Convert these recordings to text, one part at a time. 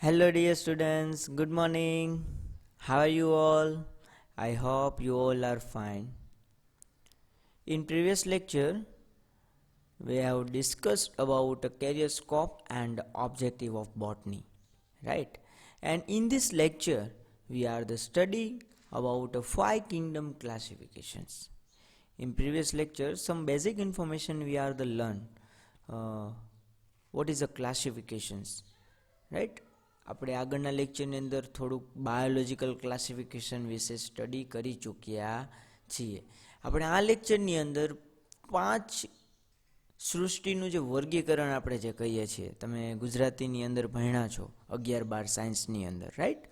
Hello, dear students. Good morning. How are you all? I hope you all are fine. In previous lecture, we have discussed about a career scope and objective of botany, right? And in this lecture, we are the study about a five kingdom classifications. In previous lecture, some basic information we are the learn. What is the classifications, right? આપણે આગળના લેક્ચરની અંદર થોડુંક biological classification વિશે study કરી ચૂક્યા છીએ. આપણે આ લેક્ચરની અંદર 5 સૃષ્ટિનું જે વર્ગીકરણ આપણે જે કહીએ છીએ, તમે ગુજરાતીની અંદર ભણ્યા છો 11-12 સાયન્સની અંદર, રાઈટ?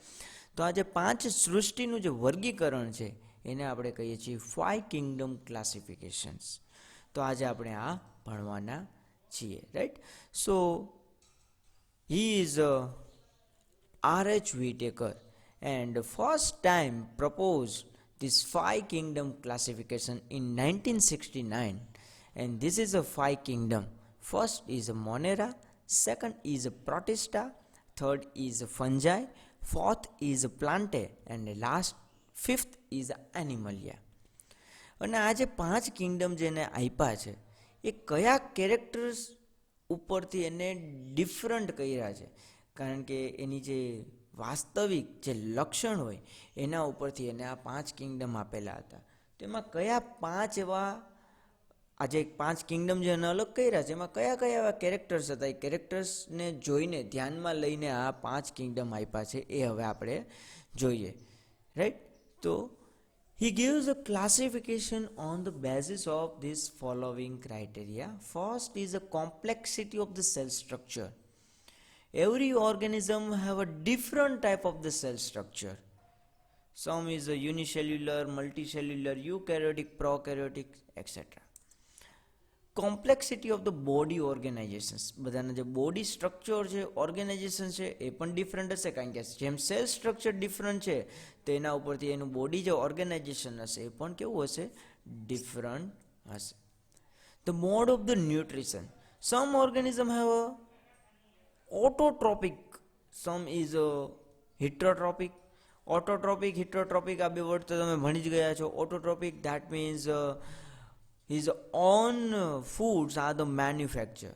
તો આ જે 5 સૃષ્ટિનું જે વર્ગીકરણ છે એને આપણે કહીએ છીએ 5 કિંગડમ ક્લાસિફિકેશન્સ. તો આજે આપણે આ ભણવાના છીએ, right? So he is R.H. Whitaker and first time proposed this 5 kingdom classification in 1969, and this is a 5 kingdom. First is a Monera, second is a Protista, third is a fungi, fourth is a plantae, and the last fifth is a Animalia. અને આ જે 5 Kingdom જેને આપ્યા છે એ કયા characters ઉપરથી એને different કર્યા છે, કારણ કે એની જે વાસ્તવિક જે લક્ષણ હોય એના ઉપરથી એને આ 5 કિંગડમ આપેલા હતા. તેમાં કયા 5 એવા આ જે 5 કિંગડમ જે એને અલગ કર્યા છે એમાં કયા કયા એવા કેરેક્ટર્સ હતા, એ કેરેક્ટર્સને જોઈને ધ્યાનમાં લઈને આ 5 કિંગડમ આપ્યા છે એ હવે આપણે જોઈએ, રાઈટ? તો he gives a classification on the basis of this following criteria. First is the complexity of the cell structure. Every organism have a different type of the cell structure. Some is a unicellular, multicellular, eukaryotic, prokaryotic, etc. Complexity of the body organizations, બધાના જે body structure છે, organisation છે એ પણ different હશે, કારણ કે જેમ cell structure different છે તેના ઉપરથી એનું બોડી જે ઓર્ગેનાઇઝેશન હશે એ પણ કેવું હશે? ડિફરન્ટ હશે. The mode of the nutrition, some organism have a autotrophic, some is heterotrophic. Autotrophic, heterotrophic આ બે વર્ડ તો તમે ભણી જ ગયા છો. Autotrophic that means his own foods are the manufacture,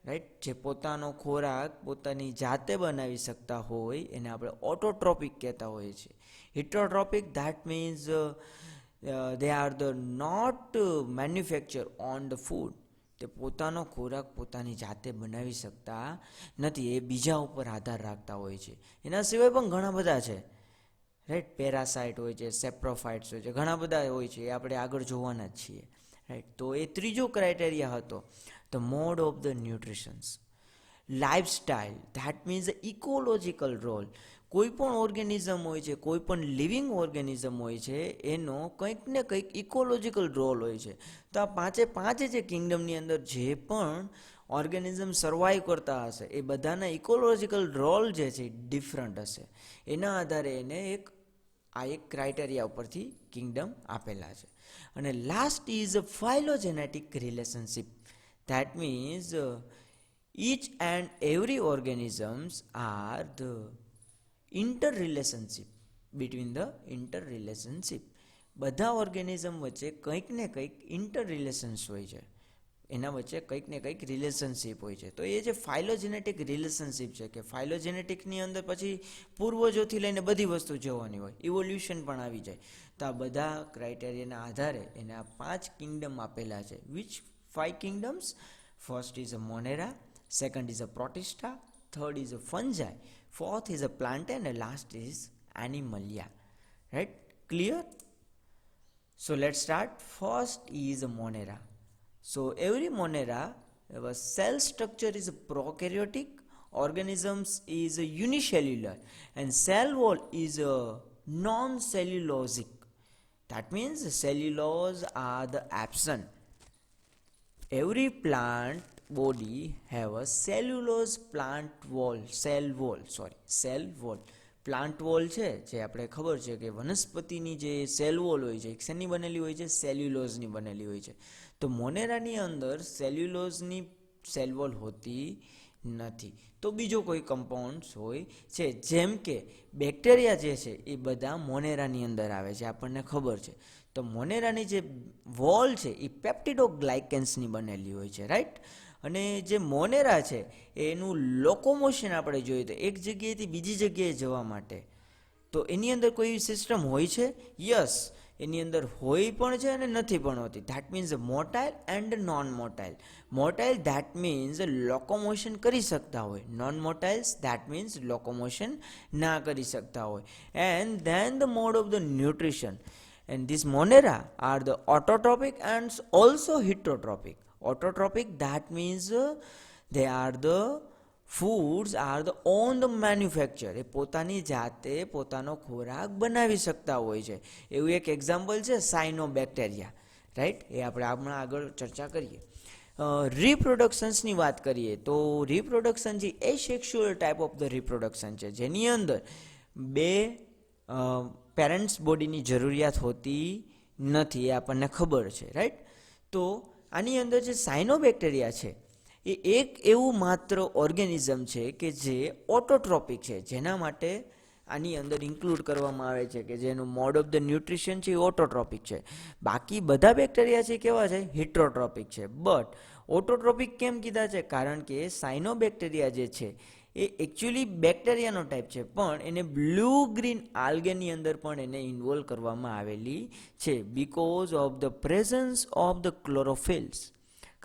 right? જે પોતાનો ખોરાક પોતાની જાતે બનાવી શકતા હોય એને આપણે ઓટોટ્રોપિક કહેતા હોઈએ છીએ. Heterotrophic that means they are the not manufacture on the food. તે પોતાનો ખોરાક પોતાની જાતે બનાવી શકતા નથી, એ બીજા ઉપર આધાર રાખતા હોય છે. એના સિવાય પણ ઘણા બધા છે, રાઈટ? પેરાસાઇટ હોય છે, સેપ્રોફાઇટ્સ હોય છે, ઘણા બધા હોય છે, એ આપણે આગળ જોવાના જ છીએ, રાઈટ? તો એ ત્રીજો ક્રાઇટેરિયા હતો, the mode of the nutritions. Lifestyle that means ecological role. કોઈ પણ ઓર્ગેનિઝમ હોય છે, કોઈ પણ લિવિંગ ઓર્ગેનિઝમ હોય છે, એનો કંઈક ને કંઈક ઇકોલોજીકલ રોલ હોય છે. તો આ 5 જે કિંગડમની અંદર જે પણ ઓર્ગેનિઝમ સર્વાઈવ કરતા હશે એ બધાના ઇકોલોજીકલ રોલ જે છે ડિફરન્ટ હશે. એના આધારે એને આ એક ક્રાઇટેરિયા ઉપરથી કિંગડમ આપેલા છે. અને last is a phylogenetic relationship. That means each and every organisms are the interrelationship, between the interrelationship. બધા ઓર્ગેનિઝમ વચ્ચે કંઈક ને કંઈક ઇન્ટર રિલેશન્સ હોય છે, એના વચ્ચે કંઈક ને કંઈક રિલેશનશિપ હોય છે. તો એ જે ફાઇલોજેનેટિક રિલેશનશિપ છે, કે ફાઇલોજેનેટિકની અંદર પછી પૂર્વજોથી લઈને બધી વસ્તુ જોવાની હોય, ઇવોલ્યુશન પણ આવી જાય. તો આ બધા ક્રાઇટેરિયાના આધારે એને આ 5 કિંગડમ આપેલા છે. Which 5 kingdoms? First is a monera, second is a protista, third is a fungi, fourth is a plantae, and last is animalia, right? Clear? So let's start. First is a monera. So every monera, our cell structure is a prokaryotic, organisms is a unicellular, and cell wall is a non-cellulosic. That means the cellulose are the absent. Every plant body have a cellulose cell wall. Plant wall છે જે આપણે ખબર છે કે વનસ્પતિની જે cell wall હોય છે શેની બનેલી હોય છે? સેલ્યુલોઝની બનેલી હોય છે. તો મોનેરાની અંદર સેલ્યુલોઝની સેલ વોલ હોતી નથી. તો બીજો કોઈ કમ્પાઉન્ડ્સ હોય છે, જેમ કે બેક્ટેરિયા જે છે એ બધા મોનેરાની અંદર આવે છે, આપણને ખબર છે. તો મોનેરાની જે વોલ છે એ પેપ્ટિડોગ્લાયકેન્સની બનેલી હોય છે, રાઈટ. અને જે મોનેરા છે એનું લોકોમોશન આપણે જોઈએ તો એક જગ્યાએથી બીજી જગ્યાએ જવા માટે તો એની અંદર કોઈ સિસ્ટમ હોય છે? યસ, એની અંદર હોય પણ છે અને નથી પણ હોતી. That means motile and non motile. Motile that means locomotion કરી શકતા હોય, non motiles that means locomotion ના કરી શકતા હોય. And then the mode of the nutrition, and these monera are the autotrophic and also heterotrophic. Autotrophic that means they are the foods are the own the manufacture, એ પોતાની જાતે પોતાનો ખોરાક બનાવી શકતા હોય છે. એવું એક એક્ઝામ્પલ છે સાયનોબેક્ટેરિયા, રાઈટ. એ આપણે હમણાં આગળ ચર્ચા કરીએ. રિપ્રોડક્શન્સની વાત કરીએ તો રિપ્રોડક્શન જે એસેક્સ્યુઅલ ટાઈપ ઓફ ધ રિપ્રોડક્શન છે, જેની અંદર બે પેરેન્ટ્સ બોડીની જરૂરિયાત હોતી નથી, એ આપણને ખબર છે, રાઈટ. તો આની અંદર જે સાયનોબેક્ટેરિયા છે એ એક એવું માત્ર ઓર્ગેનિઝમ છે કે જે ઓટોટ્રોપિક છે, જેના માટે આની અંદર ઇન્ક્લુડ કરવામાં આવે છે કે જેનું મોડ ઓફ ધ ન્યુટ્રિશન છે એ ઓટોટ્રોપિક છે. બાકી બધા બેક્ટેરિયા છે કેવા છે? હિટ્રોટ્રોપિક છે. બટ ઓટોટ્રોપિક કેમ કીધા છે? કારણ કે સાયનોબેક્ટેરિયા જે છે એ એકચ્યુઅલી બેક્ટેરિયાનો ટાઈપ છે, પણ એને બ્લુ ગ્રીન આલ્ગેની અંદર પણ એને ઇન્વોલ્વ કરવામાં આવેલી છે because of the presence of the chlorophylls.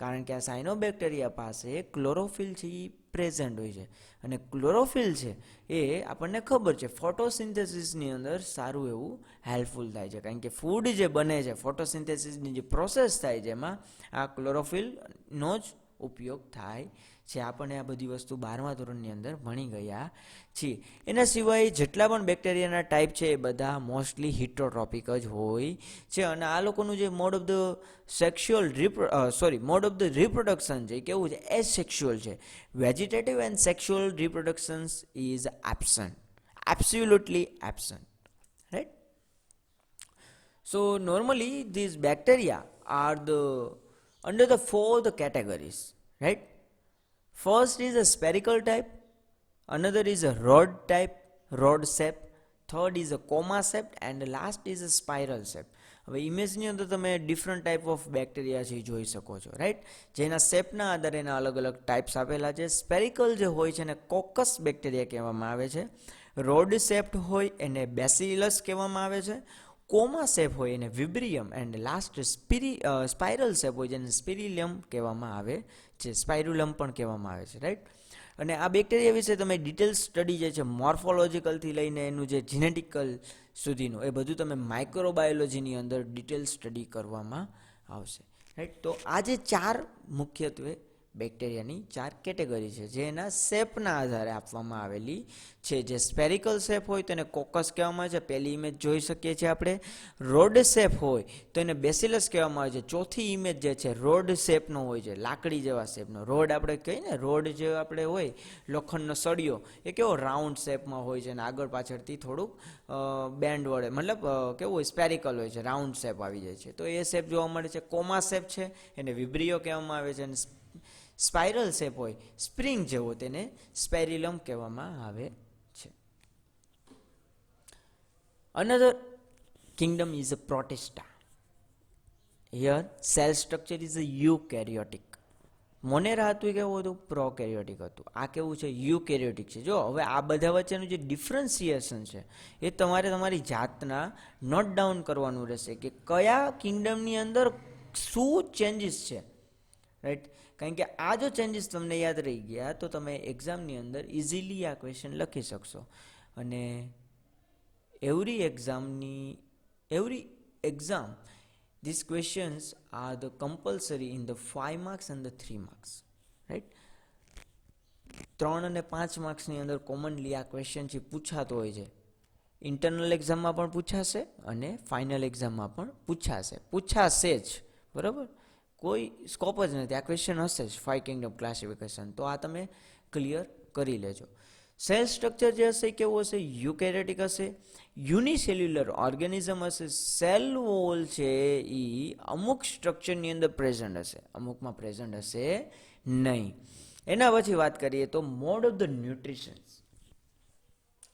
કારણ કે આ સાયનોબેક્ટેરિયા પાસે ક્લોરોફિલ છે એ પ્રેઝન્ટ હોય છે, અને ક્લોરોફિલ છે એ આપણને ખબર છે ફોટોસિન્થેસિસની અંદર સારું એવું હેલ્પફુલ થાય છે, કારણ કે ફૂડ જે બને છે ફોટોસિન્થેસિસની જે પ્રોસેસ થાય છે એમાં આ ક્લોરોફિલનો જ ઉપયોગ થાય છે. આપણને આ બધી વસ્તુ 12મા ધોરણની અંદર ભણી ગયા છીએ. એના સિવાય જેટલા પણ બેક્ટેરિયાના ટાઈપ છે એ બધા મોસ્ટલી હિટ્રોટ્રોપિક જ હોય છે. અને આ લોકોનું જે mode of the mode of the reproduction છે કેવું છે? એસેક્સ્યુઅલ છે. Vegetative and sexual reproductions is absent, absolutely absent, right. So normally these bacteria are under the four categories, right? First is a spherical type, another is a rod type, rod shape, third is a coma shape, and the last is a spiral shape. હવે ઇમેજની અંદર તમે different type of bacteria છે જોઈ શકો છો, right. જેના શેપના આધારે એના અલગ અલગ ટાઈપ્સ આપેલા છે. સ્પેરિકલ જે હોય છે એને કોકસ બેક્ટેરિયા કહેવામાં આવે છે. રોડ શેપ્ડ હોય એને બેસિલસ કહેવામાં આવે છે. કોમા શેપ હોય એને વિબ્રિયમ, એન્ડ લાસ્ટ સ્પાઇરલ શેપ હોય જેને સ્પિરિલિયમ કહેવામાં આવે છે, સ્પાઇરુલમ પણ કહેવામાં આવે છે, રાઈટ. અને આ બેક્ટેરિયા વિશે તમે ડિટેલ સ્ટડી જે છે મોર્ફોલોજીકલથી લઈને એનું જે જીનેટિકલ સુધીનું એ બધું તમે માઇક્રોબાયોલોજીની અંદર ડિટેલ સ્ટડી કરવામાં આવશે, રાઈટ. તો આ જે ચાર મુખ્યત્વે બેક્ટેરિયાની ચાર કેટેગરી છે જે એના શેપના આધારે આપવામાં આવેલી છે. જે સ્પેરિકલ શેપ હોય તો એને કોકસ કહેવામાં આવે છે, પહેલી ઇમેજ જોઈ શકીએ છીએ આપણે. રોડ શેપ હોય તો એને બેસિલસ કહેવામાં આવે છે. ચોથી ઇમેજ જે છે રોડ શેપનો હોય છે, લાકડી જેવા શેપનો. રોડ આપણે કહીએ ને, રોડ જે આપણે હોય લોખંડનો સળિયો એ કેવો રાઉન્ડ શેપમાં હોય છે અને આગળ પાછળથી થોડુંક બેન્ડ વડે મતલબ કેવું હોય સ્પેરિકલ હોય છે, રાઉન્ડ શેપ આવી જાય છે. તો એ શેપ જોવા મળે છે. કોમા શેપ છે એને વિબ્રિયો કહેવામાં આવે છે, અને સ્પાઇરલ શેપ હોય સ્પ્રિંગ જેવો તેને સ્પેરિલમ કહેવામાં આવે છે. Another kingdom is a protista. Here cell structure is a eukaryotic. મોનેરા હતું એ કેવું હતું? પ્રોકેરિયોટિક હતું. આ કેવું છે? યુકેરિયોટિક છે. જો હવે આ બધા વચ્ચેનું જે ડિફરન્સિએશન છે એ તમારે તમારી જાતના નોટ ડાઉન કરવાનું રહેશે કે કયા કિંગડમની અંદર શું ચેન્જીસ છે, રાઈટ. કારણ કે આ જો ચેન્જીસ તમને યાદ રહી ગયા તો તમે એક્ઝામની અંદર ઇઝીલી આ ક્વેશ્ચન લખી શકશો. અને every exam these questions are the compulsory in the 5 marks and the 3 marks, right. 3 અને 5 માર્ક્સની અંદર કોમનલી આ ક્વેશ્ચન છે પૂછાતો હોય છે. ઇન્ટરનલ એક્ઝામમાં પણ પૂછાશે અને ફાઇનલ એક્ઝામમાં પણ પૂછાશે જ, બરાબર. કોઈ સ્કોપ જ નથી, આ ક્વેશ્ચન હશે જ 5 કિંગડમ ક્લાસિફિકેશન. તો આ તમે ક્લિયર કરી લેજો. સેલ સ્ટ્રક્ચર જે હશે કેવું હશે? યુકેરિયોટિક હશે. યુનિસેલ્યુલર ઓર્ગેનિઝમ હશે. સેલ વોલ છે એ અમુક સ્ટ્રક્ચરની અંદર પ્રેઝન્ટ હશે, અમુકમાં પ્રેઝન્ટ હશે નહીં. એના પછી વાત કરીએ તો મોડ ઓફ ધ ન્યુટ્રિશન્સ.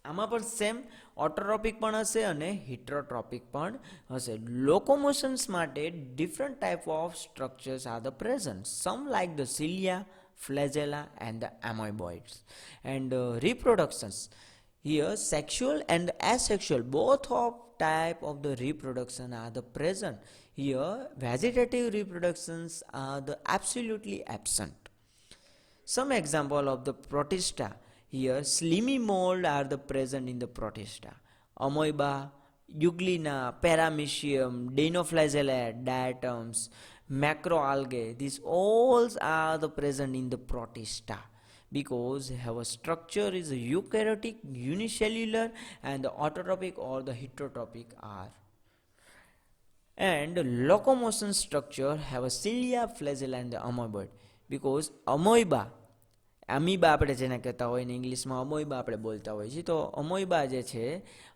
આમાં પણ સેમ ઓટોટ્રોપિક પણ હશે અને હિટ્રોટ્રોપિક પણ હશે. લોકોમોશન્સ માટે different type of structures are the present. Some like the cilia, flagella and the amoeboids. And reproductions, here sexual and asexual both of type of the reproduction are the present. Here vegetative reproductions are the absolutely absent. Some example of the protista, here slimy mold are the present in the protista. Amoeba, Euglena, Paramecium, Dinoflagella, diatoms, macroalgae, these all are the present in the protista because our structure is eukaryotic, unicellular, and the autotrophic or the heterotrophic are. And locomotion structure have a cilia, flagella and the amoeboid because amoeba આપણે જેને કહેતા હોય ને ઇંગ્લિશમાં અમોઈબા આપણે બોલતા હોઈએ છીએ. તો અમોઈબા જે છે,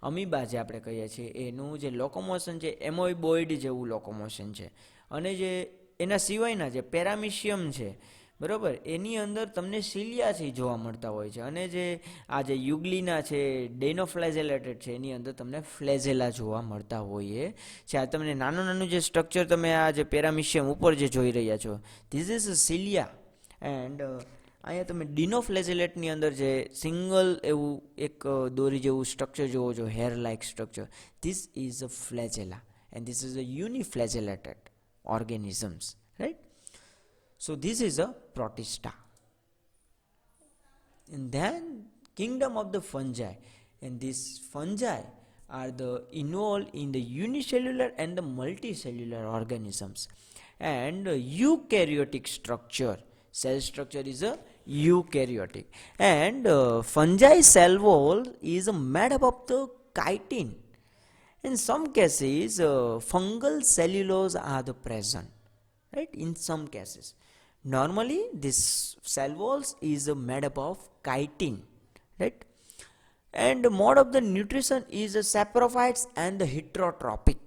અમીબા જે આપણે કહીએ છીએ, એનું જે લોકોમોશન છે એમોઈબોઇડ જેવું લોકોમોશન છે. અને જે એના સિવાયના જે પેરામિશિયમ છે, બરાબર, એની અંદર તમને સિલિયાથી જોવા મળતા હોય છે. અને જે આ જે યુગ્લિના છે, ડેનોફ્લેજેલેટેડ છે, એની અંદર તમને ફ્લેજેલા જોવા મળતા હોય છે. આ તમને નાનું નાનું જે સ્ટ્રક્ચર તમે આ જે પેરામિશિયમ ઉપર જે જોઈ રહ્યા છો, ધીસ ઇઝ સિલિયા. એન્ડ અહીંયા તમે ડિનોફ્લેજેલેટની અંદર જે સિંગલ એવું એક દોરી જેવું સ્ટ્રક્ચર જોવો છો, hair like structure, this is a flagella and this is a uniflagellated organisms, right? So this is a protista. And then kingdom of the fungi, and these fungi are the involved in the unicellular and the multicellular organisms. And eukaryotic structure, cell structure is a eukaryotic, and fungi cell wall is made up of the chitin. In some cases, fungal cellulose are the present, right? In some cases, normally this cell walls is made up of chitin, right? And mode of the nutrition is saprophytes and the heterotrophic.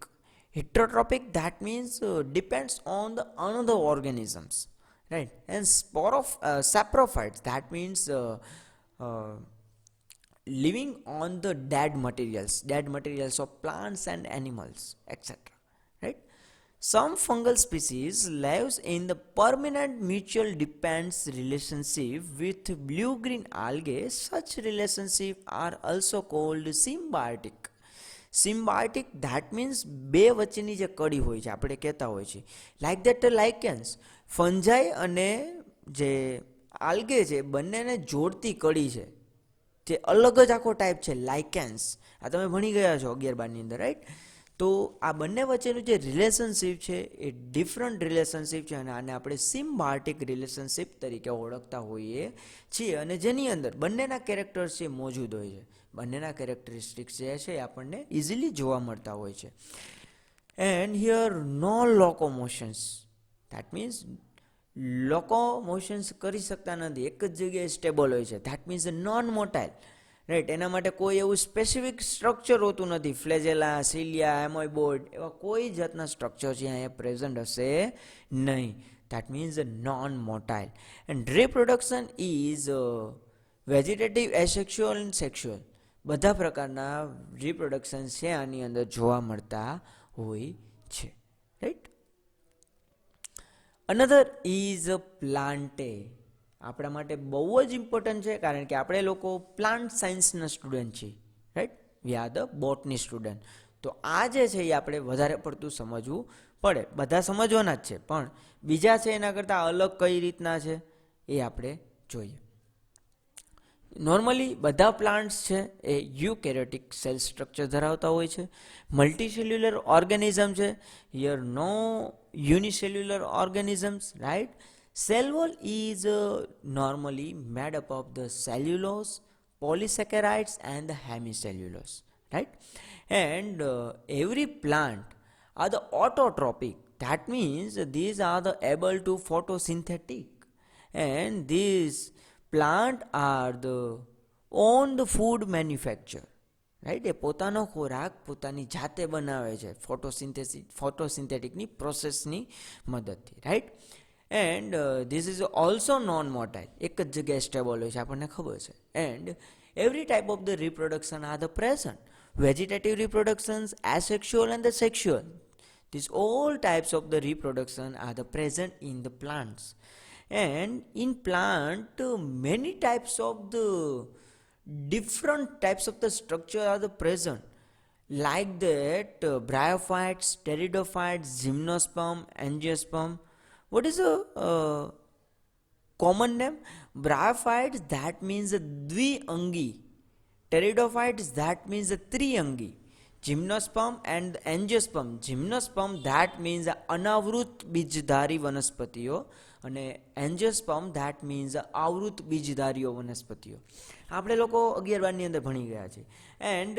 Heterotrophic, that means depends on the another organisms, right? And saprophytes, that means living on the dead materials of plants and animals, etc., right? Some fungal species lives in the permanent mutual dependence relationship with blue-green algae. Such relationships are also called symbiotic. Symbiotic, that means બે વચ્ચેની જે કડી હોય છે, આપણે કહેતા હોય છે. Like that લાઇકેન્સ, ફંજાઈ અને જે આલ્ગે છે, બંનેને જોડતી કડી છે, જે અલગ જ આખો ટાઈપ છે, લાઇકેન્સ. આ તમે ભણી ગયા છો 11-12ની અંદર, રાઈટ? તો આ બંને વચ્ચેનું જે રિલેશનશિપ છે એ ડિફરન્ટ રિલેશનશિપ છે અને આને આપણે સિમ્બાયોટિક રિલેશનશિપ તરીકે ઓળખતા હોઈએ છીએ. અને જેની અંદર બંનેના કેરેક્ટર્સ છે મોજૂદ હોય છે, બંનેના કેરેક્ટરિસ્ટિક્સ જે છે એ આપણને ઇઝીલી જોવા મળતા હોય છે. And here no locomotions, that means locomotions કરી શકતા નથી, એક જ જગ્યાએ સ્ટેબલ હોય છે, that means non motile, right? એના માટે કોઈ એવું સ્પેસિફિક સ્ટ્રક્ચર હોતું નથી. ફ્લેજેલા, સિલિયા, એમોઇબોઇડ એવા કોઈ જાતના સ્ટ્રક્ચર છે અહીંયા પ્રેઝન્ટ હશે નહીં. That means non motile. And reproduction is vegetative, asexual and sexual. બધા પ્રકારના રિપ્રોડક્શન છે આની અંદર જોવા મળતા હોય છે, રાઈટ? Another is પ્લાન્ટે. આપણા માટે બહુ જ ઇમ્પોર્ટન્ટ છે, કારણ કે આપણે લોકો પ્લાન્ટ સાયન્સના સ્ટુડન્ટ છીએ, right? We are the botany student. તો આ જે છે એ આપણે વધારે પડતું સમજવું પડે. બધા સમજવાના જ છે, પણ બીજા છે એના કરતાં અલગ કઈ રીતના છે એ આપણે જોઈએ. નોર્મલી બધા પ્લાન્ટ્સ છે એ યુકેરિયોટિક સેલ સ્ટ્રક્ચર ધરાવતા હોય છે. મલ્ટીસેલ્યુલર ઓર્ગેનિઝમ છે, here no unicellular organisms, right? Cell wall is normally made up of the cellulose, polysaccharides and the hemicellulose, right? And every plant are the autotrophic. That means these are the able to photosynthetic, and these plant are the own the food manufacture, right? એ પોતાનો ખોરાક પોતાની જાતે બનાવે છે ફોટોસિન્થેટિકની પ્રોસેસની મદદથી, right? And this is also non motile, એક જ જગ્યાએ સ્ટેબલ હોય છે, આપણને ખબર છે. And every type of the reproduction are the present. Vegetative reproductions, asexual and the sexual. These all types of the reproduction are the present in the plants. And in plant, many types of the different types of the structure are the present. Like that, bryophytes, pteridophytes, gymnosperm, angiosperm. What is a common name? Bryophytes, that means a dviangi. Pteridophytes, that means a triangi. Gymnosperm and angiosperm. Gymnosperm, that means a અનાવૃત બીજધારી વનસ્પતિઓ, અને એન્જિયોસ્પર્મ that means આવૃત બીજધારીઓ વનસ્પતિઓ. આપણે લોકો 11-12 ની અંદર ભણી ગયા છે. એન્ડ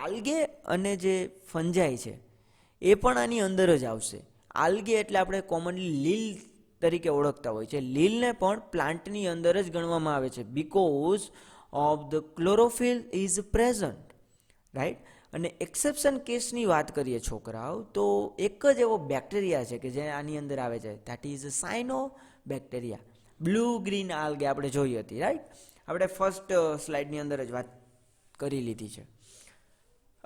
આલ્ગે અને જે ફંજાઈ છે એ પણ આની અંદર જ આવશે. આલ્ગે એટલે આપણે કોમનલી લીલ તરીકે ઓળખતા હોય છે. લીલને પણ પ્લાન્ટની અંદર જ ગણવામાં આવે છે, because of the chlorophyll is present, right. અને એક્સેપ્શન કેસની વાત કરીએ છોકરાઓ, તો એક જ એવો બેક્ટેરિયા છે કે જે આની અંદર આવે છે, that is cyanobacteria. Blue green algae આપણે જોઈ હતી, રાઈટ. આપણે ફર્સ્ટ સ્લાઇડની અંદર જ વાત કરી લીધી છે.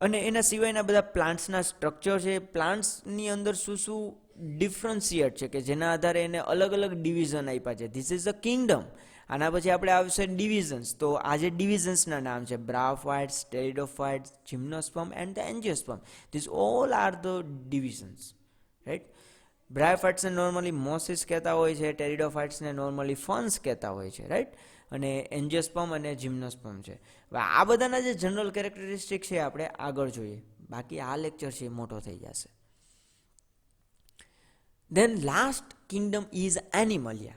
અને એના સિવાયના બધા પ્લાન્ટ્સના સ્ટ્રક્ચર છે, પ્લાન્ટ્સની અંદર શું શું ડિફરન્શિએટ છે કે જેના આધારે એને અલગ અલગ ડિવિઝન આપ્યા છે. This is a Kingdom. આના પછી આપણે આવશે ડિવિઝન્સ. તો આ જે ડિવિઝન્સના નામ છે, bryophytes, pteridophytes, gymnosperm and the angiosperm. This all are the divisions, right. બ્રાયોફાઇટ્સને નોર્મલી મોસિસ કહેતા હોય છે, ટેરિડોફાઇટ્સને નોર્મલી ફન્સ કહેતા હોય છે, રાઈટ. અને એન્જિયોસ્પર્મ અને જિમ્નોસ્પર્મ છે. હવે આ બધાના જે જનરલ કેરેક્ટરિસ્ટિક છે આપણે આગળ જોઈએ, બાકી આ લેક્ચર છે એ મોટો થઈ જશે. Then last kingdom is Animalia,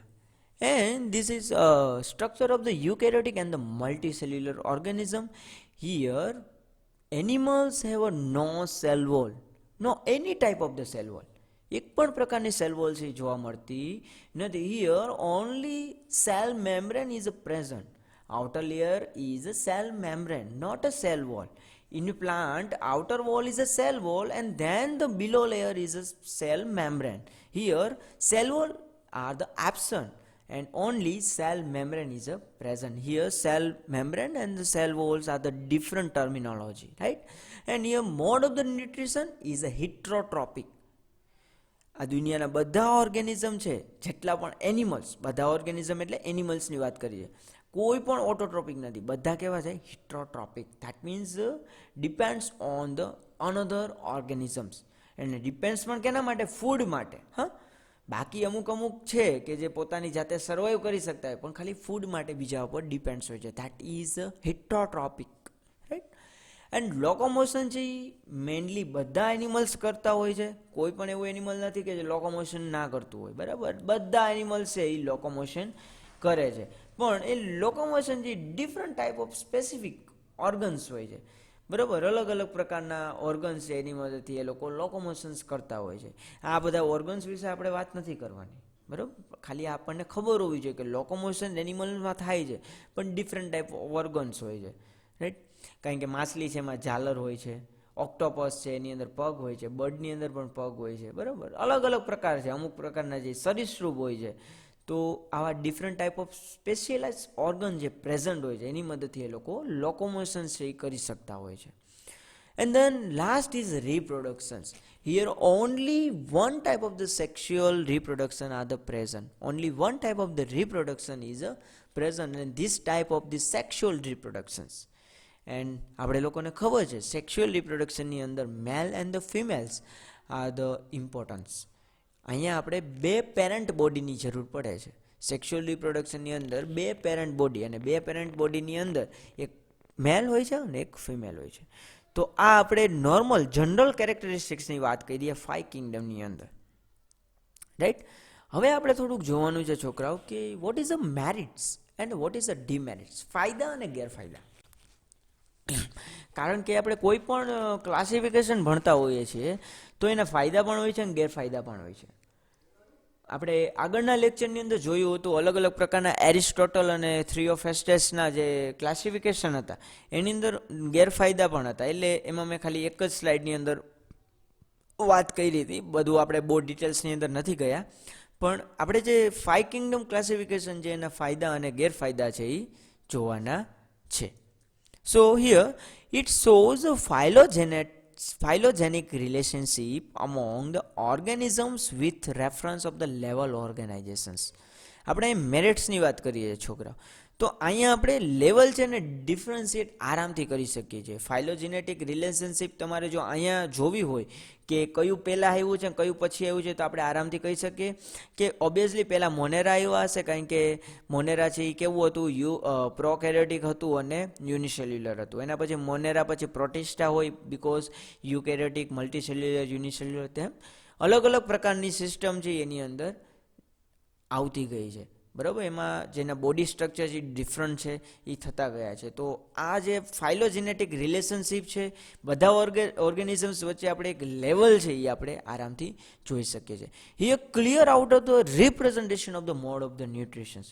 and this is a structure of the eukaryotic and the multicellular organism. Here animals have a no cell wall, no any type of the cell wall. એક પણ પ્રકારની cell wall છે જોવા મળતી નથી. Here only cell membrane is present. Outer layer is a cell membrane, not a cell wall. In a plant, outer wall is a cell wall and then the below layer is a cell membrane. Here, cell wall are the absent and only cell membrane is a present. Here, cell membrane and the cell walls are the different terminology, right? And here, mode of the nutrition is a heterotrophic. આ દુનિયાના બધા organism છે, જેટલા પણ animals, બધા organism એટલે એનિમલ્સની વાત કરીએ, કોઈ પણ ઓટોટ્રોપિક નથી, બધા કેવા છે? Heterotrophic. That means depends on the another organisms. અને ડિપેન્ડ્સ પણ કેના માટે? ફૂડ માટે. હા, બાકી અમુક અમુક છે કે જે પોતાની જાતે સર્વાઈવ કરી શકતા હોય, પણ ખાલી ફૂડ માટે બીજા ઉપર ડિપેન્ડ્સ હોય છે. That is heterotrophic, right. And locomotion છે એ મેઇનલી બધા એનિમલ્સ કરતા હોય છે. કોઈ પણ એવું એનિમલ નથી કે જે લોકોમોશન ના કરતું હોય, બરાબર. બધા એનિમલ્સ છે એ લોકોમોશન કરે છે, પણ એ લોકોમોશન જે different type of specific organs હોય છે, બરાબર. અલગ અલગ પ્રકારના ઓર્ગન્સ છે, એની મદદથી એ લોકો લોકોમોશન્સ કરતા હોય છે. આ બધા ઓર્ગન્સ વિશે આપણે વાત નથી કરવાની, બરાબર. ખાલી આપણને ખબર હોવી જોઈએ કે લોકોમોશન એનિમલમાં થાય છે, પણ ડિફરન્ટ ટાઈપ ઓફ ઓર્ગન્સ હોય છે, રાઈટ. કારણ કે માછલી છે એમાં ઝાલર હોય છે, ઓક્ટોપસ છે એની અંદર પગ હોય છે, બર્ડની અંદર પણ પગ હોય છે, બરાબર. અલગ અલગ પ્રકાર છે. અમુક પ્રકારના જે સરીસૃપ હોય છે, તો આવા different type of specialise organ જે પ્રેઝન્ટ હોય છે એની મદદથી એ લોકો લોકોમોશન છે એ કરી શકતા હોય છે. And then last is reproductions. Here only one type of the sexual reproduction are the present. Only one type of the reproduction is a present and this type of the sexual reproductions. And આપણે લોકોને ખબર છે sexual રિપ્રોડક્શનની અંદર male and the females are the importance. અહીંયા આપણે બે parent બોડીની જરૂર પડે છે. સેક્સ્યુઅલ રિપ્રોડક્શનની અંદર બે પેરેન્ટ બોડી, અને બે પેરેન્ટ બોડીની અંદર એક મેલ હોય છે અને એક ફિમેલ હોય છે. તો આ આપણે નોર્મલ જનરલ કેરેક્ટરિસ્ટિક્સની વાત કરીએ 5 કિંગડમની અંદર, રાઈટ. હવે આપણે થોડુંક જોવાનું છે છોકરાઓ કે what is the merits and what is the demerits, ફાયદા અને ગેરફાયદા. કારણ કે આપણે કોઈ પણ ક્લાસિફિકેશન ભણતા હોઈએ છીએ તો એના ફાયદા પણ હોય છે અને ગેરફાયદા પણ હોય છે. આપણે આગળના લેક્ચરની અંદર જોયું હતું અલગ અલગ પ્રકારના એરિસ્ટોટલ અને થિયોફેસ્ટસના જે ક્લાસિફિકેશન હતા એની અંદર ગેરફાયદા પણ હતા. એટલે એમાં મેં ખાલી એક જ સ્લાઇડની અંદર વાત કરી હતી, બધું આપણે બહુ ડિટેલ્સની અંદર નથી ગયા, પણ આપણે જે 5 કિંગડમ ક્લાસિફિકેશન છે એના ફાયદા અને ગેરફાયદા છે એ જોવાના છે. સો here it shows a phylogenetic relationship among the organisms with reference of the level organizations. આપણે મેરિટ્સની વાત કરીએ છોકરા, તો અહીંયા આપણે લેવલ છે ને ડિફરન્શિએટ આરામથી કરી શકીએ છીએ. ફાઇલોજેનેટિક રિલેશનશિપ તમારે જો અહીંયા જોવી હોય કે કયું પહેલાં આવ્યું છે કયું પછી આવ્યું છે, તો આપણે આરામથી કહી શકીએ કે ઓબ્વિયસલી પહેલાં મોનેરા આવ્યા હશે, કારણ કે મોનેરા છે એ કેવું હતું, પ્રોકેરિયોટિક હતું અને યુનિસેલ્યુલર હતું. એના પછી મોનેરા પછી પ્રોટિસ્ટા હોય, બિકોઝ યુકેરિયોટિક, મલ્ટીસેલ્યુલર, યુનિસેલ્યુલર, તેમ અલગ અલગ પ્રકારની સિસ્ટમ છે એની અંદર આવતી ગઈ છે. બરાબર, એમાં જેના બોડી સ્ટ્રક્ચર જે ડિફરન્ટ છે એ થતા ગયા છે. તો આ જે ફાઇલોજેનેટિક રિલેશનશિપ છે બધા ઓર્ગેનિઝમ્સ વચ્ચે આપણે એક લેવલ છે એ આપણે આરામથી જોઈ શકીએ છીએ. Here clear out of the representation of the mode of the nutritions.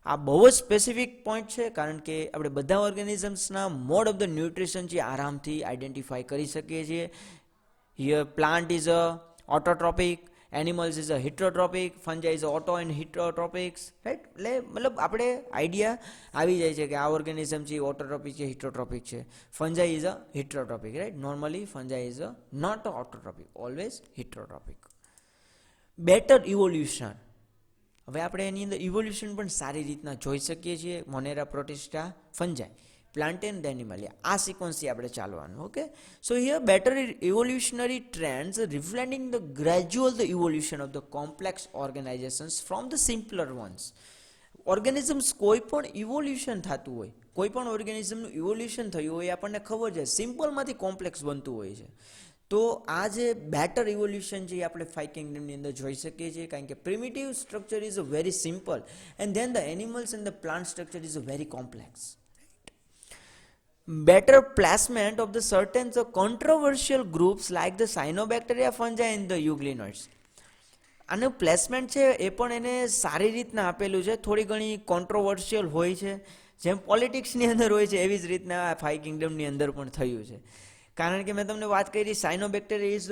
આ બહુ જ સ્પેસિફિક પોઈન્ટ છે, કારણ કે આપણે બધા ઓર્ગેનિઝમ્સના મોડ ઓફ ધ ન્યુટ્રિશન છે આરામથી આઈડેન્ટિફાઈ કરી શકીએ છીએ. Here plant is a autotrophic, animals is a heterotrophic, fungi is auto and heterotrophics, right. એટલે મતલબ આપણે આઈડિયા આવી જાય છે કે આ ઓર્ગેનિઝમ છે ઓટોટ્રોપિક છે, હિટ્રોટ્રોપિક છે. Fungi is a heterotrophic, right. Normally fungi is a not autotrophic, always heterotrophic. Better evolution. હવે આપણે એની અંદર ઇવોલ્યુશન પણ સારી રીતના જોઈ શકીએ છીએ. Monera, protista, fungi, plant and animal, આ સિક્વન્સથી આપણે ચાલવાનું. Okay, so here better evolutionary trends reflecting the gradual the evolution of the complex organisations from the simpler ones. Organisms કોઈ પણ ઇવોલ્યુશન થતું હોય, કોઈ પણ ઓર્ગેનિઝમનું ઇવોલ્યુશન થયું હોય આપણને ખબર છે, સિમ્પલમાંથી કોમ્પ્લેક્સ બનતું હોય છે. તો આ જે બેટર ઇવોલ્યુશન છે એ આપણે 5 કિંગડમની અંદર જોઈ શકીએ છીએ, કારણ કે primitive structure is a very simple and then the animals and the plant structure is a very complex. Better placement of the certain controversial groups like the cyanobacteria, fungi and the euglenoids. આનું placement છે એ પણ એને સારી રીતના આપેલું છે. થોડી ઘણી કોન્ટ્રોવર્શિયલ હોય છે, જેમ પોલિટિક્સની અંદર હોય છે એવી જ રીતના આ 5 કિંગડમની અંદર પણ થયું છે. કારણ કે મેં તમને વાત કરી, cyanobacteria is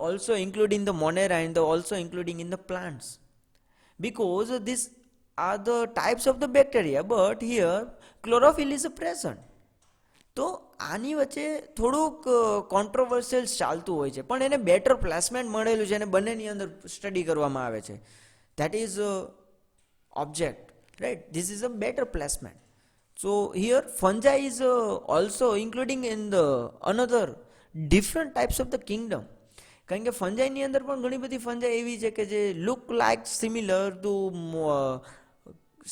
also including the monera and also including in the plants, because these are the types of the bacteria, but here chlorophyll is present. તો આની વચ્ચે થોડુંક કોન્ટ્રોવર્શિયલ ચાલતું હોય છે, પણ એને બેટર પ્લેસમેન્ટ મળેલું છે અને બંનેની અંદર સ્ટડી કરવામાં આવે છે. That is object, right. This is a better placement. So here fungi is also including in the another different types of the kingdom. કારણ કે ફંજાઈની અંદર પણ ઘણી બધી ફંજાઈ એવી છે કે જે લુક લાઇક સિમિલર ટુ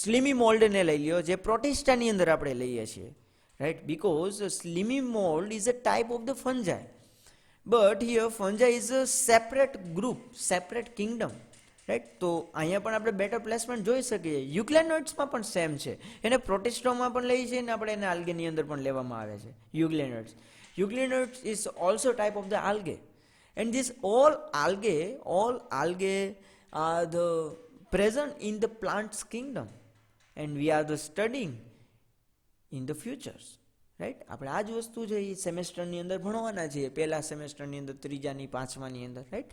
સ્લીમી મોલ્ડને લઈ લ્યો, જે પ્રોટિસ્ટાની અંદર આપણે લઈએ છીએ, right, because slimy mold is a type of the fungi, but here fungi is a separate group, separate kingdom, right. તો અહીંયા પણ આપણે બેટર પ્લેસમેન્ટ જોઈ શકીએ. યુગ્લેનોઇડ્સમાં પણ સેમ છે, એને પ્રોટિસ્ટોમાં પણ લઈએ છીએ અને આપણે એને આલ્ગેની અંદર પણ લેવામાં આવે છે. Euglenoids is also type of the algae, and this all algae are the present in the plants kingdom, and we are the studying in the futures, right. આપણે આ જ વસ્તુ છે એ સેમેસ્ટરની અંદર ભણવાના છીએ, પહેલા સેમેસ્ટરની અંદર, ત્રીજાની, પાંચમાની અંદર, રાઈટ.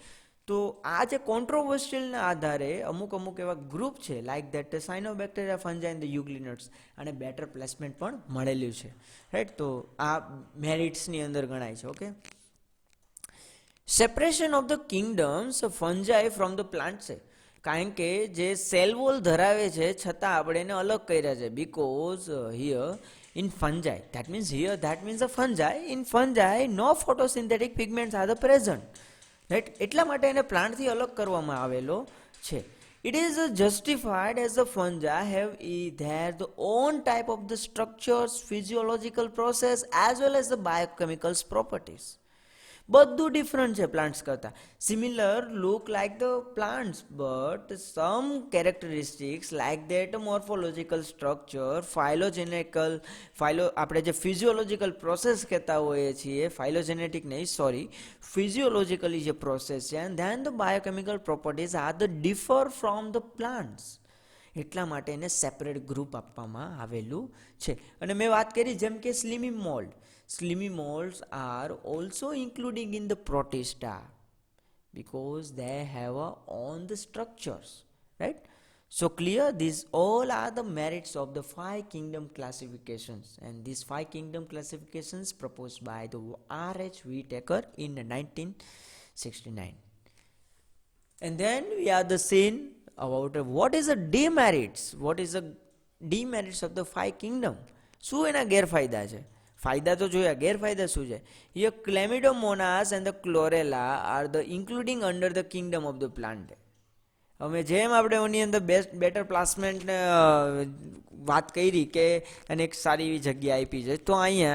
તો આ જે કોન્ટ્રોવર્શિયલના આધારે અમુક એવા ગ્રુપ છે like that cyanobacteria, fungi and the euglenids, અને બેટર પ્લેસમેન્ટ પણ મળેલું છે, રાઈટ. તો આ મેરિટ્સની અંદર ગણાય છે. Okay, separation of the kingdoms fungi from the plant છે, કારણ કે જે સેલ વોલ ધરાવે છે છતાં આપણે એને અલગ કર્યા છે. Because here in fungi, that means a fungi, in fungi no photosynthetic pigments are the present, right. એટલા માટે એને પ્લાન્ટથી અલગ કરવામાં આવેલો છે. It is justified as the fungi have their the own type of the structures, physiological process as well as the biochemical properties. બધું different છે plants કરતાં. Similar look like the plants, but some characteristics like that morphological structure, આપણે જે physiological process કહેતા હોઈએ છીએ, ફાઇલોજેનેટિક નહીં, sorry, ફિઝિયોલોજીકલી જે પ્રોસેસ છે, and then the biochemical properties are the differ from the plants. એટલા માટે એને સેપરેટ ગ્રુપ આપવામાં આવેલું છે. અને મેં વાત કરી જેમ કે સ્લીમી mould, slimy molds are also including in the protista because they have own the structures, right? So clear, these all are the merits of the 5 kingdom classifications, and these 5 kingdom classifications proposed by the R.H. Whittaker in 1969. And then we are the seen about what is the demerits, what is the demerits of the 5 kingdom. શું એના ગેરફાયદા છે? ફાયદા તો જોયા, ગેરફાયદા શું છે? Here Chlamydomonas and the Chlorella are the including under the kingdom of the plant. અમે જેમ આપણે એની અંદર બેટર પ્લાસમેન્ટને વાત કરી કે એને એક સારી એવી જગ્યા આપી છે, તો અહીંયા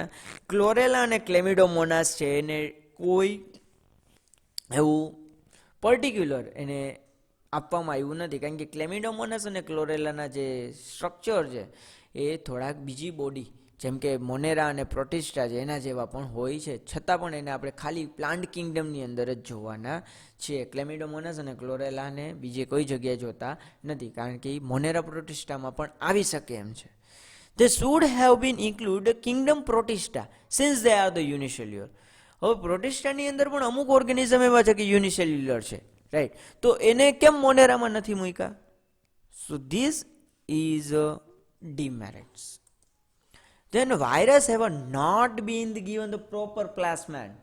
ક્લોરેલા અને ક્લેમિડોમોનાસ છે એને કોઈ એવું પર્ટિક્યુલર એને આપવામાં આવ્યું નથી, કારણ કે ક્લેમિડોમોનાસ અને ક્લોરેલાના જે સ્ટ્રક્ચર છે એ થોડાક બીજી બોડી જેમ કે મોનેરા અને પ્રોટિસ્ટા છે એના જેવા પણ હોય છે, છતાં પણ એને આપણે ખાલી પ્લાન્ટ કિંગડમની અંદર જ જોવાના છીએ. ક્લેમિડોમોનાસ અને ક્લોરેલાને બીજે કોઈ જગ્યાએ જોતા નથી, કારણ કે એ મોનેરા પ્રોટિસ્ટામાં પણ આવી શકે એમ છે. They should have been included kingdom protista since they are the unicellular. હવે પ્રોટિસ્ટાની અંદર પણ અમુક ઓર્ગેનિઝમ એવા છે કે યુનિસેલ્યુલર છે, રાઈટ? તો એને કેમ મોનેરામાં નથી મૂક્યા? So this is demerits. Then virus have not been given the proper placement.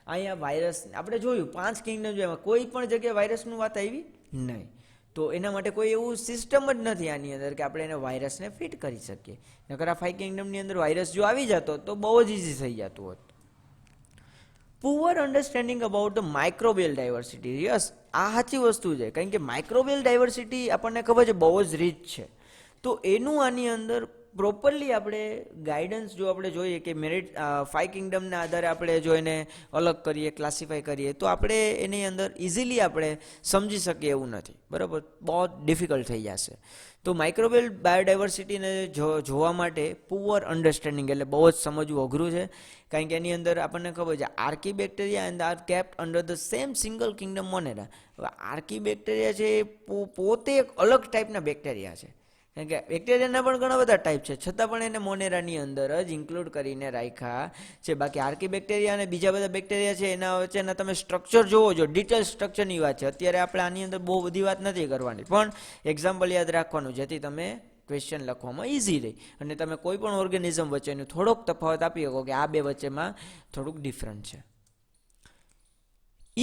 અહીંયા વાયરસ આપણે જોયું 5 કિંગડમ જોયા, કોઈ પણ જગ્યાએ વાયરસનું વાત આવી નહીં, તો એના માટે કોઈ એવું સિસ્ટમ જ નથી આની અંદર કે આપણે એને વાયરસને ફિટ કરી શકીએ. નકર આ 5 કિંગડમની અંદર વાયરસ જો આવી જતો તો બહુ જ ઇઝી થઈ જતું હોત. Poor understanding about the microbial diversity. Yes, આ સાચી વસ્તુ છે, કારણ કે માઇક્રોબિયલ ડાયવર્સિટી આપણને ખબર છે બહુ જ રીચ છે, તો એનું આની અંદર પ્રોપરલી આપણે ગાઈડન્સ જો આપણે જોઈએ કે મેરિટ 5 કિંગડમના આધારે આપણે જો એને અલગ કરીએ, ક્લાસિફાઈ કરીએ, તો આપણે એની અંદર ઇઝીલી આપણે સમજી શકીએ એવું નથી, બરાબર? બહુ ડિફિકલ્ટ થઈ જશે. તો માઇક્રોબિયલ બાયોડાયવર્સિટીને જોવા માટે પુઅર અન્ડરસ્ટેન્ડિંગ એટલે બહુ જ સમજવું અઘરું છે, કારણ કે એની અંદર આપણને ખબર છે archaebacteria and are kept under the same single kingdom monera. હવે આર્કી બેક્ટેરિયા છે એ પોતે એક અલગ ટાઈપના બેક્ટેરિયા છે, કારણ કે બેક્ટેરિયાના પણ ઘણા બધા ટાઈપ છે, છતાં પણ એને મોનેરાની અંદર જ ઇન્ક્લુડ કરીને રાખ્યા છે. બાકી આર્કી બેક્ટેરિયા અને બીજા બધા બેક્ટેરિયા છે એના વચ્ચેના તમે સ્ટ્રક્ચર જોવો છો, ડિટેલ સ્ટ્રક્ચરની વાત છે. અત્યારે આપણે આની અંદર બહુ બધી વાત નથી કરવાની, પણ એક્ઝામ્પલ યાદ રાખવાનું જેથી તમે ક્વેશ્ચન લખવામાં ઇઝી રહે અને તમે કોઈ પણ ઓર્ગેનિઝમ વચ્ચેનું થોડોક તફાવત આપી શકો કે આ બે વચ્ચેમાં થોડુંક ડિફરન્ટ છે.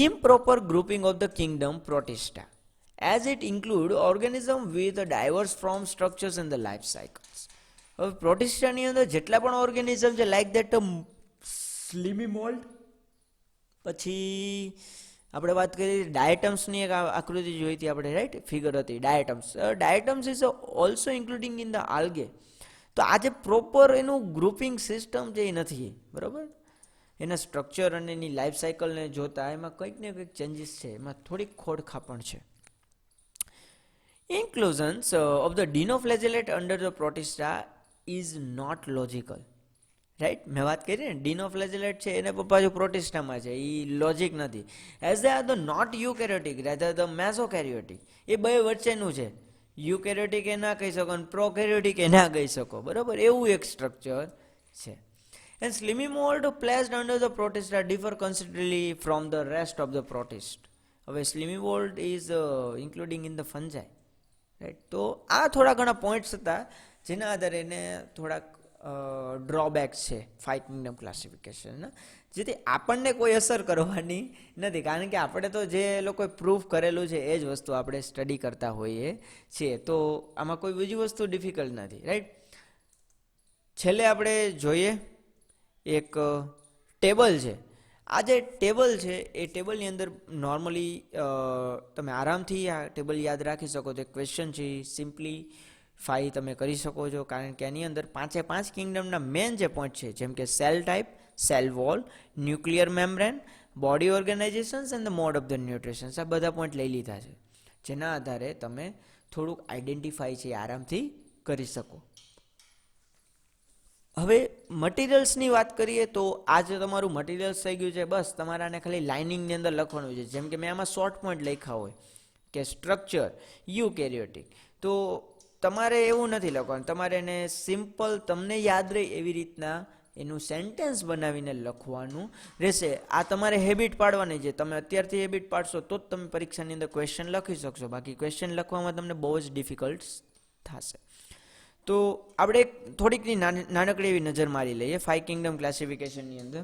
Improper grouping of the Kingdom Protista as it include organism with a diverse form structures in the life cycles. હવે પ્રોટિસ્ટાની અંદર જેટલા પણ ઓર્ગેનિઝમ છે લાઈક દેટ સ્લીમી મોલ્ડ, પછી આપણે વાત કરી ડાયટમ્સની એક આકૃતિ જોઈ હતી આપણે, રાઈટ? ફિગર હતી diatoms. Diatoms is also including in the algae. તો આ જે પ્રોપર એનું ગ્રુપિંગ સિસ્ટમ છે એ નથી, બરાબર? એના સ્ટ્રક્ચર અને એની લાઈફ સાયકલને જોતા એમાં કંઈક ને કંઈક ચેન્જીસ છે, એમાં થોડીક ખોડખાપણ છે. Inclusions of the dinoflagellate under the protista is not logical, right? મેં વાત કરી ને dinoflagellate છે એને પાછું પ્રોટિસ્ટામાં છે, એ લોજિક નથી. As they are the not eukaryotic rather the mesokaryotic. એ બે વચ્ચેનું છે, યુકેરિયોટિક એ ના કહી શકો અને પ્રોકેરિયોટિક એ ના કહી શકો, બરાબર? એવું એક સ્ટ્રક્ચર છે. And slimy mold placed under the protista differ considerably from the rest of the protist. હવે slimy mold is including in the fungi, right? તો આ થોડા ઘણા પોઈન્ટ્સ હતા જેના આધારે એને થોડાક ડ્રોબેક્સ છે 5 કિંગડમ ક્લાસિફિકેશનના, જેથી આપણને કોઈ અસર કરવાની નથી, કારણ કે આપણે તો જે લોકોએ પ્રૂફ કરેલું છે એ જ વસ્તુ આપણે સ્ટડી કરતા હોઈએ છીએ, તો આમાં કોઈ બીજી વસ્તુ ડિફિકલ્ટ નથી, રાઈટ? છેલ્લે આપણે જોઈએ એક ટેબલ છે. આ જે ટેબલ છે એ ટેબલની અંદર નોર્મલી તમે આરામથી આ ટેબલ યાદ રાખી શકો તો ક્વેશ્ચન છે સિમ્પ્લીફાઈ તમે કરી શકો છો, કારણ કે એની અંદર 5 કિંગડમના મેન જે પોઈન્ટ છે જેમ કે cell type, cell wall, nuclear membrane, body organisations and the mode of the nutritions, આ બધા પોઈન્ટ લઈ લીધા છે, જેના આધારે તમે થોડુંક આઈડેન્ટિફાઈ છે આરામથી કરી શકો. હવે મટીરિયલ્સની વાત કરીએ તો આ જે તમારું મટીરિયલ્સ થઈ ગયું છે, બસ તમારે આને ખાલી લાઇનિંગની અંદર લખવાનું છે. જેમ કે મેં આમાં શોર્ટ પોઈન્ટ લખ્યા હોય કે સ્ટ્રક્ચર યુકેરિયોટિક, તો તમારે એવું નથી લખવાનું, તમારે એને સિમ્પલ તમને યાદ રહે એવી રીતના એનું સેન્ટેન્સ બનાવીને લખવાનું રહેશે. આ તમારે હેબિટ પાડવાની છે. તમે અત્યારથી હેબિટ પાડશો તો જ તમે પરીક્ષાની અંદર ક્વેશ્ચન લખી શકશો. બાકી ક્વેશ્ચન લખવામાં તમને બહુ જ ડિફિકલ્ટ થશે. તો આપણે થોડીકની નાનકડી એવી નજર મારી લઈએ 5 કિંગડમ ક્લાસિફિકેશનની અંદર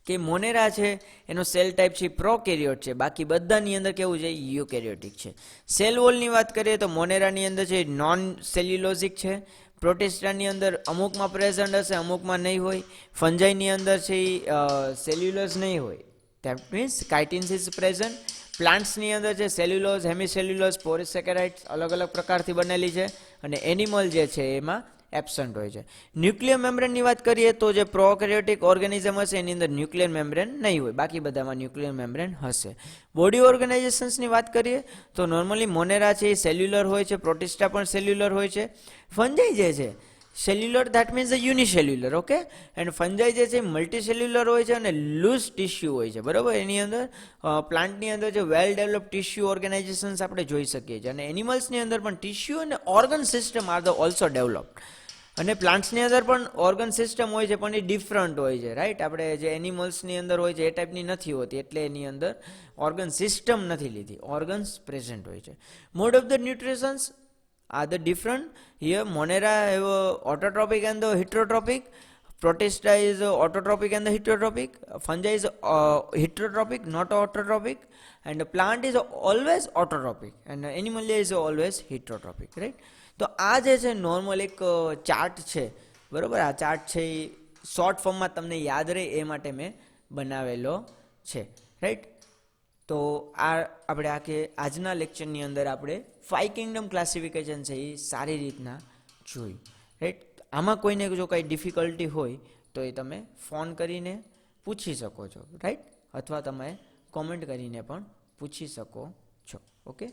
કે મોનેરા છે એનો સેલ ટાઈપ છે પ્રોકેરિયોટ છે, બાકી બધાની અંદર કેવું છે યુકેરિયોટિક છે. સેલ વોલની વાત કરીએ તો મોનેરાની અંદર છે નોન સેલ્યુલોઝિક છે, પ્રોટિસ્ટાની અંદર અમુકમાં પ્રેઝન્ટ હશે અમુકમાં નહીં હોય, ફંજાઈની અંદર છે એ સેલ્યુલોઝ નહીં હોય, ધેટ મીન્સ કાઇટિન્સ ઇઝ પ્રેઝન્ટ. પ્લાન્ટ્સની અંદર છે સેલ્યુલોઝ, હેમિસેલ્યુલોઝ, પોલિસેકેરાઇડ્સ અલગ અલગ પ્રકારથી બનેલી છે, અને એનિમલ જે છે એમાં એબસન્ટ હોય છે. ન્યુક્લિયર મેમ્બ્રેનની વાત કરીએ તો જે પ્રોકેરિયોટિક ઓર્ગેનિઝમ હશે એની અંદર ન્યુક્લિયર મેમ્બ્રેન નહીં હોય, બાકી બધામાં ન્યુક્લિયર મેમ્બ્રેન હશે. બોડી ઓર્ગેનાઇઝેશન્સની વાત કરીએ તો નોર્મલી મોનેરા છે એ સેલ્યુલર હોય છે, પ્રોટિસ્ટા પણ સેલ્યુલર હોય છે. ફંજાઈ જે છે cellular that means unicellular, okay, and fungi જે છે મલ્ટી સેલ્યુલર હોય છે અને લૂઝ ટિશ્યુ હોય છે, બરાબર. એની અંદર પ્લાન્ટની અંદર જે વેલ ડેવલપ ટિશ્યુ ઓર્ગેનાઇઝેશન્સ આપણે જોઈ શકીએ છીએ, અને એનિમલ્સની અંદર પણ ટિશ્યુ અને organ system are the also developed. અને પ્લાન્ટ્સની અંદર પણ ઓર્ગન સિસ્ટમ હોય છે પણ એ ડિફરન્ટ હોય છે, રાઈટ. આપણે જે એનિમલ્સની અંદર હોય છે એ ટાઈપની નથી હોતી, એટલે એની અંદર ઓર્ગન સિસ્ટમ નથી લીધી, ઓર્ગન્સ પ્રેઝન્ટ હોય છે. Mode of the nutritions are the different. Here Monera have autotrophic and the heterotrophic. Protista is autotrophic and the heterotrophic. Fungi is heterotrophic, not autotrophic. And the plant is always autotrophic. And animal is always heterotrophic, right? તો આ જે છે normal એક chart છે, બરાબર. આ chart છે એ short ફોર્મમાં તમને યાદ રહે એ માટે મેં બનાવેલો છે, રાઈટ. તો આ આપણે આજના લેક્ચરની અંદર આપણે 5 કિંગડમ ક્લાસિફિકેશન છે એ સારી રીતના જોયું, રાઈટ. આમાં કોઈને જો કંઈ ડિફિકલ્ટી હોય તો એ તમે ફોન કરીને પૂછી શકો છો, રાઈટ, અથવા તમે કોમેન્ટ કરીને પણ પૂછી શકો છો, ઓકે.